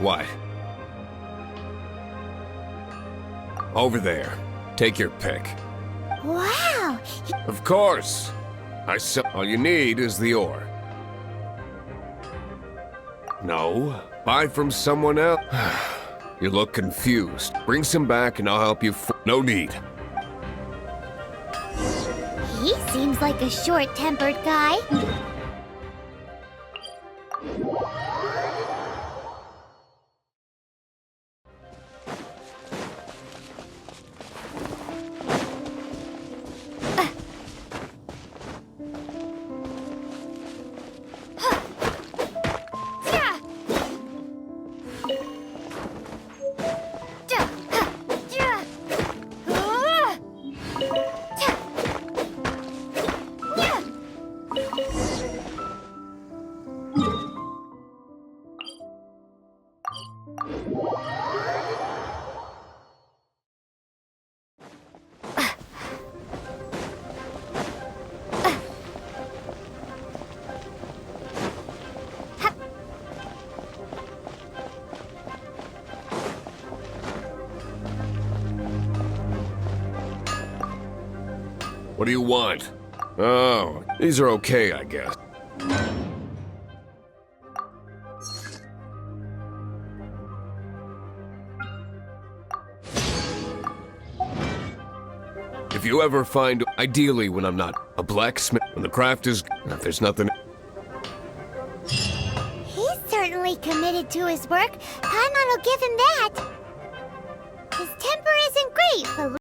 What? Over there. Take your pick. Wow! Of course. All you need is the ore. No, buy from someone else. You look confused. Bring some back and I'll help you. No need. He seems like a short-tempered guy. What do you want? Oh, these are okay, I guess. If you ever find, ideally when I'm not a blacksmith, when the craft is, if there's nothing. He's certainly committed to his work. Paimon will give him that. His temper isn't great, but